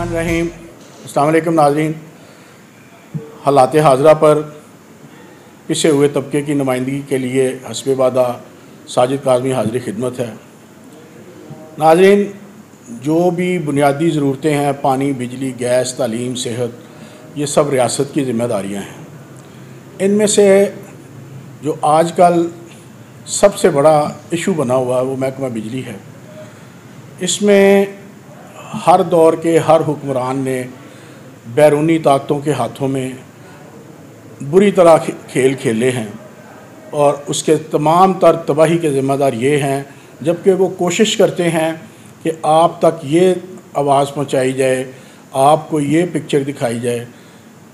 रहीम। अस्सलाम वालेकुम नाज़रीन। हालात हाज़रा पर पिछे हुए तबके की नुमाइंदगी के लिए हस्बे वादा साजिद काज़मी हाज़िर खिदमत है। नाज़रीन, जो भी बुनियादी ज़रूरतें हैं, पानी, बिजली, गैस, तालीम, सेहत, ये सब रियासत की ज़िम्मेदारियाँ हैं। इनमें से जो आजकल सबसे बड़ा इशू बना हुआ है वो महकमा बिजली है। इसमें हर दौर के हर हुक्मरान ने बैरूनी ताकतों के हाथों में बुरी तरह खेल खेले हैं और उसके तमाम तर तबाही के ज़िम्मेदार ये हैं, जबकि वो कोशिश करते हैं कि आप तक ये आवाज़ पहुंचाई जाए, आपको ये पिक्चर दिखाई जाए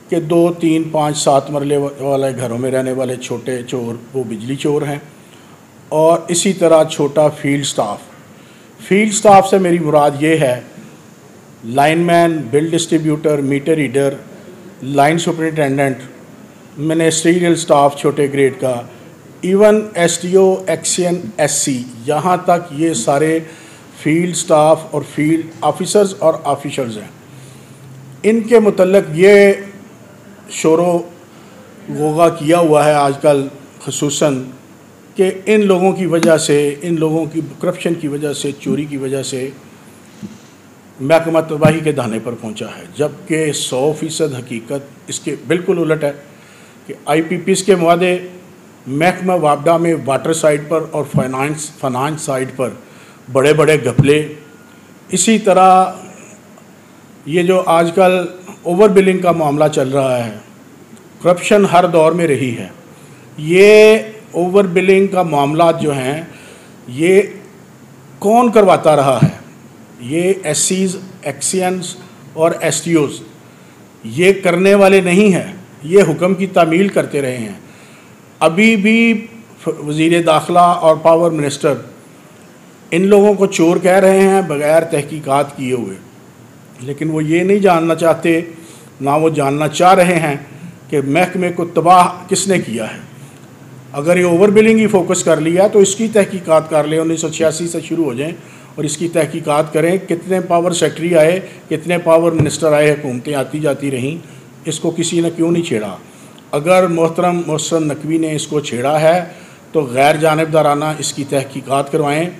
कि 2, 3, 5, 7 मरले वाले घरों में रहने वाले छोटे चोर वो बिजली चोर हैं। और इसी तरह छोटा फील्ड स्टाफ से मेरी मुराद ये है lineman, bill distributor, meter reader, line superintendent, ministerial staff छोटे ग्रेड का, इवन एसटीओ, एक्सीएन, एससी, यहाँ तक ये सारे फील्ड स्टाफ और फील्ड ऑफिसर्स और ऑफिशल्स हैं। इनके मुतल्लिक ये शोरो गोगा किया हुआ है आजकल खुसूसन कि इन लोगों की वजह से, इन लोगों की करप्शन की वजह से, चोरी की वजह से महकमा तबाही के दाने पर पहुंचा है। जबकि 100% हकीकत इसके बिल्कुल उलट है कि IPPs के मुआदे महकमा वापडा में वाटर साइड पर और फाइनेंस साइड पर बड़े बड़े घपले। इसी तरह ये जो आजकल ओवर बिलिंग का मामला चल रहा है, करप्शन हर दौर में रही है। ये ओवर बिलिंग का मामला जो हैं ये कौन करवाता रहा है? ये एससीज, एक्सीएंस और एसटीओज ये करने वाले नहीं हैं, ये हुक्म की तामील करते रहे हैं। अभी भी वज़ीर दाखिला और पावर मिनिस्टर इन लोगों को चोर कह रहे हैं बग़ैर तहकीकात किए हुए, लेकिन वो ये नहीं जानना चाहते, ना वो जानना चाह रहे हैं कि महकमे को तबाह किसने किया है। अगर ये ओवर बिलिंग ही फोकस कर लिया तो इसकी तहकीकात कर लें, 1986 से शुरू हो जाएं और इसकी तहकीकात करें। कितने पावर सेक्रेटरी आए, कितने पावर मिनिस्टर आए, हुकूमतें आती जाती रहीं, इसको किसी ने क्यों नहीं छेड़ा? अगर मोहतरम मोहसिन नकवी ने इसको छेड़ा है तो गैर जानिबदाराना इसकी तहकीकात करवाएँ।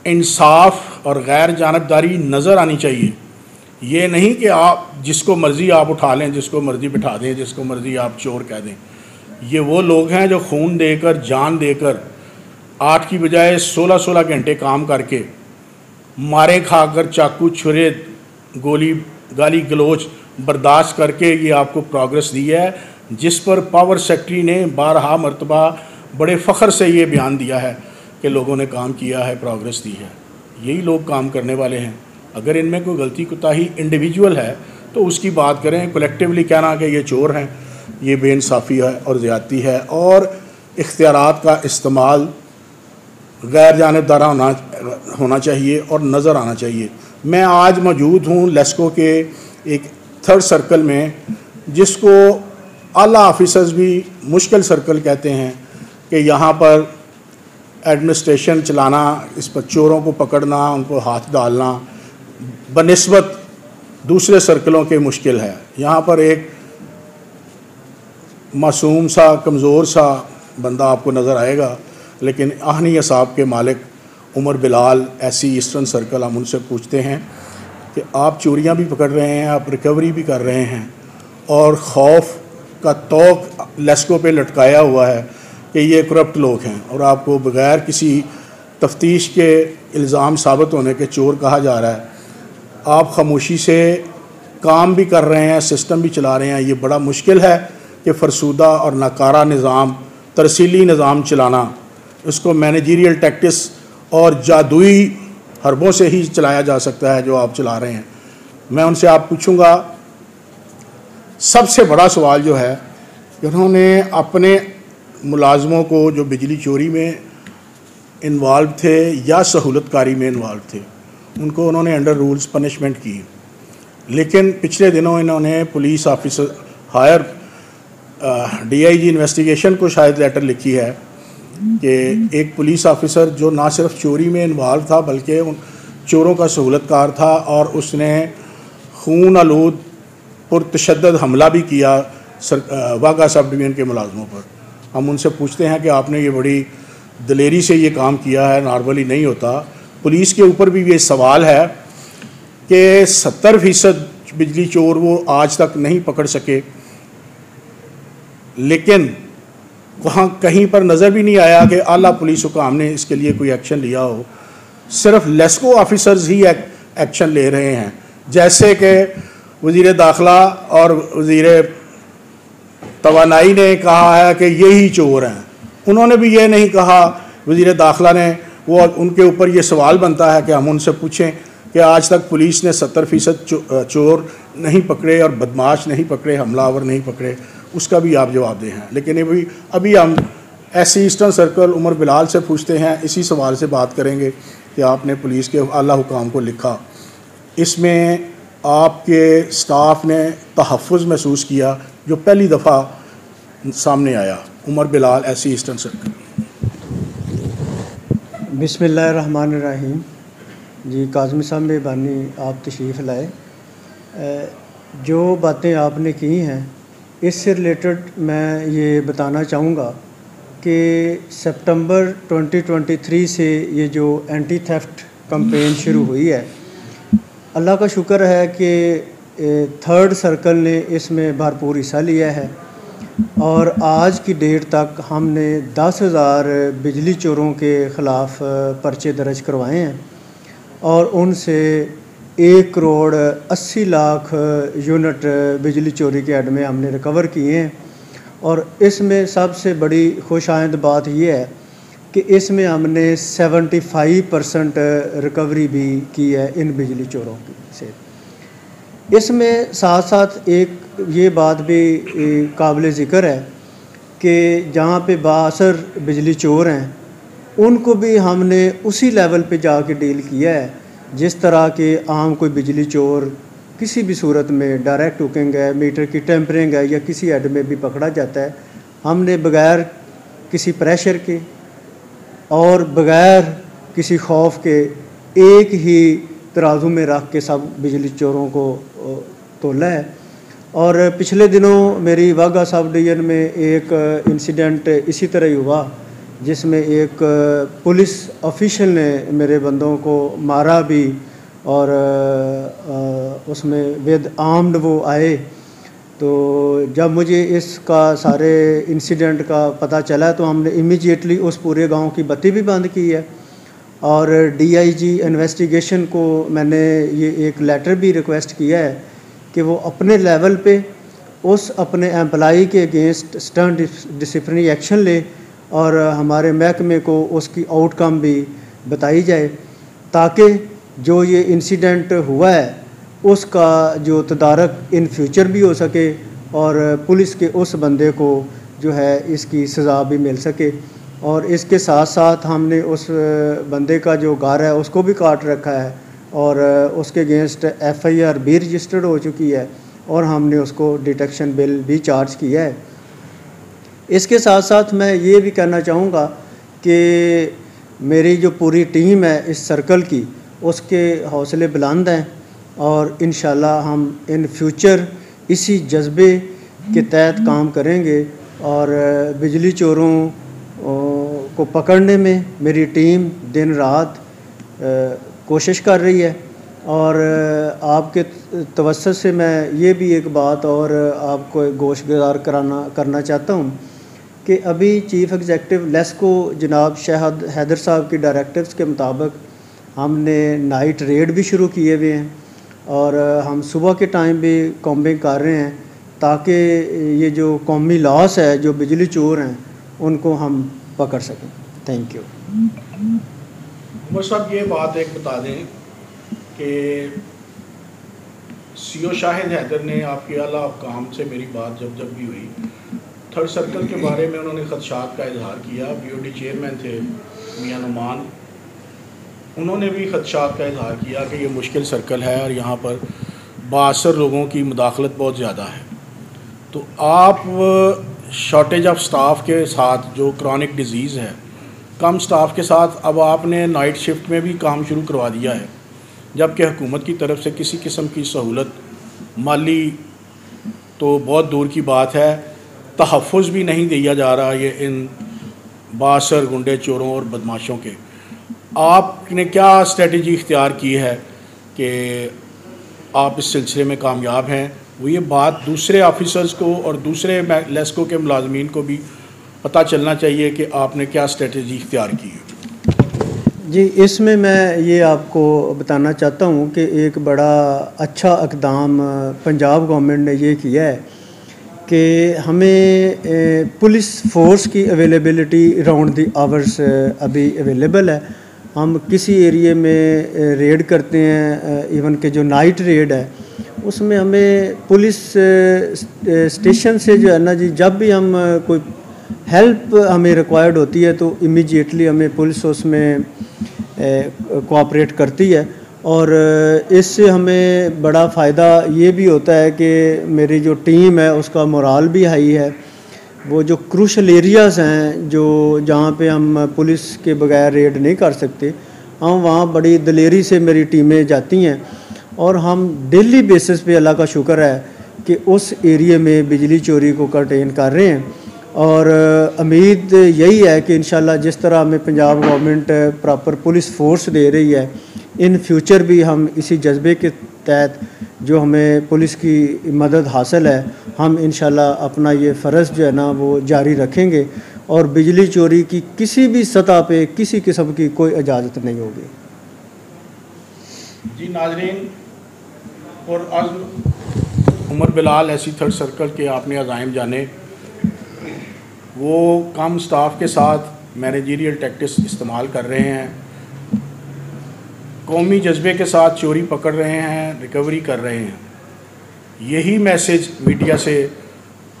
इंसाफ और गैर जानिबदारी नज़र आनी चाहिए। ये नहीं कि आप जिसको मर्ज़ी आप उठा लें, जिसको मर्ज़ी बिठा दें, जिसको मर्ज़ी आप चोर कह दें। ये वो लोग हैं जो खून देकर, जान देकर, 8 की बजाय 16-16 घंटे काम करके, मारे खाकर, चाकू छुरे, गोली, गाली गलोच बर्दाश्त करके ये आपको प्रोग्रेस दी है, जिस पर पावर सेक्रेटरी ने 12 मरतबा बड़े फ़ख्र से ये बयान दिया है कि लोगों ने काम किया है, प्रोग्रेस दी है। यही लोग काम करने वाले हैं। अगर इनमें कोई गलती कोताही इंडिविजुअल है तो उसकी बात करें। कलेक्टिवली कहना कि ये चोर हैं, ये बेइंसाफ़ी है और ज़्यादती है और इख्तियारात का इस्तेमाल गैर जानिबदाराना होना चाहिए और नज़र आना चाहिए। मैं आज मौजूद हूँ लेस्को के एक 3rd सर्कल में, जिसको आला ऑफिसर्स भी मुश्किल सर्कल कहते हैं, कि यहाँ पर एडमिनिस्ट्रेशन चलाना, इस पर चोरों को पकड़ना, उनको हाथ डालना बनिस्बत दूसरे सर्कलों के मुश्किल है। यहाँ पर एक मासूम सा, कमज़ोर सा बंदा आपको नज़र आएगा, लेकिन आहनी असाब के मालिक उमर बिलाल, ऐसी ईस्टर्न सर्कल, हम उनसे पूछते हैं कि आप चोरियाँ भी पकड़ रहे हैं, आप रिकवरी भी कर रहे हैं और खौफ का तोक लेस्को पे लटकाया हुआ है कि ये करप्ट लोग हैं और आपको बग़ैर किसी तफ्तीश के इल्ज़ाम साबित होने के चोर कहा जा रहा है। आप खामोशी से काम भी कर रहे हैं, सिस्टम भी चला रहे हैं। ये बड़ा मुश्किल है कि फरसूदा और नाकारा निज़ाम, तरसीली निज़ाम चलाना, उसको मैनेजरियल टैक्टिक्स और जादुई हरबों से ही चलाया जा सकता है जो आप चला रहे हैं। मैं उनसे आप पूछूंगा, सबसे बड़ा सवाल जो है, उन्होंने अपने मुलाजमों को जो बिजली चोरी में इन्वॉल्व थे या सहूलतकारी में इन्वॉल्व थे, उनको उन्होंने अंडर रूल्स पनिशमेंट की। लेकिन पिछले दिनों इन्होंने police officer higher DIG investigation को शायद लेटर लिखी है कि एक पुलिस ऑफिसर जो ना सिर्फ चोरी में इन्वॉल्व था बल्कि चोरों का सहूलतकार था और उसने खून आलूद पुरतशद्दद हमला भी किया वाघा सब डिवीज़न के मुलाजमों पर। हम उनसे पूछते हैं कि आपने ये बड़ी दलेरी से ये काम किया है, नॉर्मली नहीं होता। पुलिस के ऊपर भी ये सवाल है कि 70% बिजली चोर वो आज तक नहीं पकड़ सके, लेकिन वहाँ कहीं पर नज़र भी नहीं आया कि आला पुलिस हुकाम ने इसके लिए कोई एक्शन लिया हो। सिर्फ लेस्को ऑफिसर्स ही एक्शन ले रहे हैं, जैसे कि वज़ीर दाखिला और वज़ीर तवानाई ने कहा है कि यही चोर हैं। उन्होंने भी ये नहीं कहा, वज़ीर दाखिला ने, वो उनके ऊपर ये सवाल बनता है कि हम उनसे पूछें कि आज तक पुलिस ने 70% चोर नहीं पकड़े और बदमाश नहीं पकड़े, हमलावर नहीं पकड़े, उसका भी आप जवाब दें हैं। लेकिन अभी हम ऐसी ईस्टर्न सर्कल उमर बिलाल से पूछते हैं, इसी सवाल से बात करेंगे कि आपने पुलिस के आला हुकाम को लिखा, इसमें आपके स्टाफ ने तहफ़्फ़ुज़ महसूस किया जो पहली दफ़ा सामने आया। उमर बिलाल, ऐसी ईस्टर्न सर्कल। बिस्मिल्लाहिर्रहमानिर्रहीम। जी काज़मी साहब मेहरबानी आप तशरीफ़ लाए। जो बातें आपने की हैं इससे रिलेटेड मैं ये बताना चाहूँगा कि सितंबर 2023 से ये जो एंटी थेफ्ट कैंपेन शुरू हुई है, अल्लाह का शुक्र है कि 3rd सर्कल ने इसमें भरपूर हिस्सा लिया है और आज की डेट तक हमने 10,000 बिजली चोरों के ख़िलाफ़ पर्चे दर्ज करवाए हैं और उनसे 1 करोड़ 80 लाख यूनिट बिजली चोरी के एड में हमने रिकवर किए हैं। और इसमें सबसे बड़ी खुशाइंद बात यह है कि इसमें हमने 75% रिकवरी भी की है इन बिजली चोरों से। इसमें साथ साथ एक ये बात भी काबिल ज़िक्र है कि जहाँ पे बाअसर बिजली चोर हैं उनको भी हमने उसी लेवल पे जाके डील किया है जिस तरह के आम कोई बिजली चोर किसी भी सूरत में डायरेक्ट हुकिंग है, मीटर की टेम्परिंग है या किसी हेड में भी पकड़ा जाता है, हमने बग़ैर किसी प्रेशर के और बग़ैर किसी खौफ के एक ही तराजू में रख के सब बिजली चोरों को तोला है। और पिछले दिनों मेरी वाघा सब डिवीज़न में एक इंसिडेंट इसी तरह ही हुआ जिसमें एक पुलिस ऑफिशियल ने मेरे बंदों को मारा भी और उसमें विद आर्म्ड वो आए। तो जब मुझे इसका सारे इंसिडेंट का पता चला तो हमने इमीडिएटली उस पूरे गांव की बत्ती भी बंद की है और डीआईजी इन्वेस्टिगेशन को मैंने ये एक लेटर भी रिक्वेस्ट किया है कि वो अपने लेवल पे उस अपने एम्प्लाई के अगेंस्ट स्टर्न डिसिप्लिनरी एक्शन ले और हमारे महकमे को उसकी आउटकम भी बताई जाए ताकि जो ये इंसिडेंट हुआ है उसका जो तदारक इन फ्यूचर भी हो सके और पुलिस के उस बंदे को जो है इसकी सज़ा भी मिल सके। और इसके साथ साथ हमने उस बंदे का जो घर है उसको भी काट रखा है और उसके अगेंस्ट FIR भी रजिस्टर्ड हो चुकी है और हमने उसको डिटेक्शन बिल भी चार्ज किया है। इसके साथ साथ मैं ये भी कहना चाहूँगा कि मेरी जो पूरी टीम है इस सर्कल की उसके हौसले बुलंद हैं और इंशाल्लाह हम इन फ्यूचर इसी जज्बे के तहत काम करेंगे और बिजली चोरों को पकड़ने में मेरी टीम दिन रात कोशिश कर रही है। और आपके तवज्जो से मैं ये भी एक बात और आपको गोशगुजार करना चाहता हूँ कि अभी चीफ़ एग्जेक्टिव लेस्को जनाब शाहिद हैदर साहब की डायरेक्टिव्स के मुताबिक हमने नाइट रेड भी शुरू किए हुए हैं और हम सुबह के टाइम भी कॉम्बिंग कर रहे हैं ताकि ये जो कौमी लॉस है जो बिजली चोर हैं उनको हम पकड़ सकें। Thank you. उमर साहब ये बात एक बता दें कि CO शाहिद हैदर ने आपके आला हुकाम से मेरी बात जब भी हुई 3rd सर्कल के बारे में उन्होंने खदशात का इजहार किया। BOD चेयरमैन थे मियां नुमान, उन्होंने भी खदशात का इजहार किया कि ये मुश्किल सर्कल है और यहाँ पर बाअसर लोगों की मुदाखलत बहुत ज़्यादा है। तो आप शॉर्टेज ऑफ स्टाफ के साथ जो क्रॉनिक डिजीज़ है, कम स्टाफ के साथ अब आपने नाइट शिफ्ट में भी काम शुरू करवा दिया है, जबकि हुकूमत की तरफ से किसी किस्म की सहूलत माली तो बहुत दूर की बात है, तहफ़्फ़ुज़ भी नहीं दिया जा रहा ये इन बासर गुंडे चोरों और बदमाशों के। आपने क्या स्ट्रेटजी इख्तियार की है कि आप इस सिलसिले में कामयाब हैं? वो ये बात दूसरे ऑफिसर्स को और दूसरे लेस्को के मुलाजमीन को भी पता चलना चाहिए कि आपने क्या स्ट्रेटजी इख्तियार की है। जी, इसमें मैं ये आपको बताना चाहता हूँ कि एक बड़ा अच्छा इक़दाम पंजाब गवर्नमेंट ने ये किया है कि हमें पुलिस फ़ोर्स की अवेलेबिलिटी राउंड द आवर्स अभी अवेलेबल है। हम किसी एरिए में रेड करते हैं, इवन के जो नाइट रेड है उसमें हमें पुलिस स्टेशन से जो है ना जी, जब भी हम कोई हेल्प हमें रिक्वायर्ड होती है तो इमीडिएटली हमें पुलिस उसमें कोऑपरेट करती है। और इससे हमें बड़ा फ़ायदा ये भी होता है कि मेरी जो टीम है उसका मोराल भी हाई है। वो जो क्रूशल एरियाज़ हैं जो जहाँ पे हम पुलिस के बगैर रेड नहीं कर सकते, हम वहाँ बड़ी दिलेरी से मेरी टीमें जाती हैं और हम डेली बेसिस पे अल्लाह का शुक्र है कि उस एरिए में बिजली चोरी को कंटेन कर रहे हैं। और उम्मीद यही है कि इंशाल्लाह जिस तरह हमें Punjab government proper police force दे रही है, इन फ्यूचर भी हम इसी जज्बे के तहत जो हमें पुलिस की मदद हासिल है, हम इंशाल्लाह अपना ये फ़र्ज़ जो है ना वो जारी रखेंगे और बिजली चोरी की किसी भी सतह पे किसी किस्म की कोई इजाज़त नहीं होगी। जी नाज़रीन, और आज उमर बिलाल ऐसी थर्ड सर्कल के आपने अज़ाइम जाने, वो कम स्टाफ के साथ मैनेजरियल टैक्टिक्स इस्तेमाल कर रहे हैं, कौमी जज्बे के साथ चोरी पकड़ रहे हैं, रिकवरी कर रहे हैं। यही मैसेज मीडिया से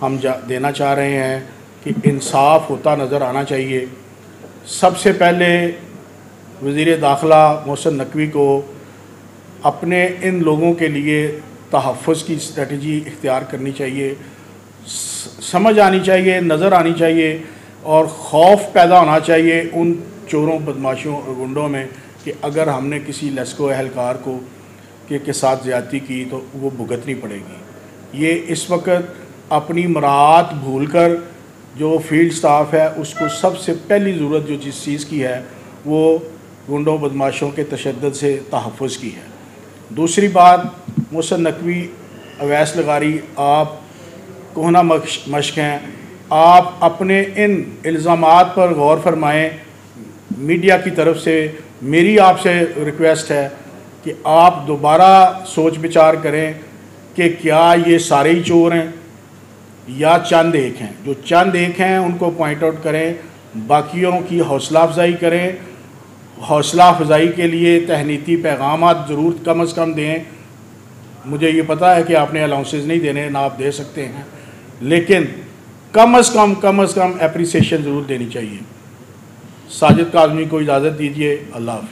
हम देना चाह रहे हैं कि इंसाफ होता नज़र आना चाहिए। सबसे पहले वज़ीर दाखिला मोहसिन नकवी को अपने इन लोगों के लिए तहफ़्फ़ुज़ की स्ट्रेटजी इख्तियार करनी चाहिए, समझ आनी चाहिए, नज़र आनी चाहिए और खौफ पैदा होना चाहिए उन चोरों, बदमाशों और गुंडों में कि अगर हमने किसी लेस्को एहलकार को के साथ ज़्यादती की तो वो भुगतनी पड़ेगी। ये इस वक्त अपनी मरात भूलकर जो फील्ड स्टाफ है उसको सबसे पहली ज़रूरत जो जिस चीज़ की है वो गुंडों बदमाशों के तशद्दुद से तहफ़्फ़ुज़ की है। दूसरी बात, मोहसिन नकवी, अवैस लगारी, आप कोहना मश्क हैं, आप अपने इन इल्ज़ामात पर गौर फरमाएँ। मीडिया की तरफ से मेरी आपसे रिक्वेस्ट है कि आप दोबारा सोच विचार करें कि क्या ये सारे ही चोर हैं या चंद एक हैं। जो चंद एक हैं उनको पॉइंट आउट करें, बाकियों की हौसला अफजाई करें। हौसला अफजाई के लिए तहनीती पैगाम ज़रूर कम अज़ कम दें। मुझे ये पता है कि आपने अलाउंसेस नहीं देने, ना आप दे सकते हैं, लेकिन कम अज़ कम एप्रिसिएशन ज़रूर देनी चाहिए। साजिद काज़मी को इजाज़त दीजिए। अल्लाह हाफ़िज़।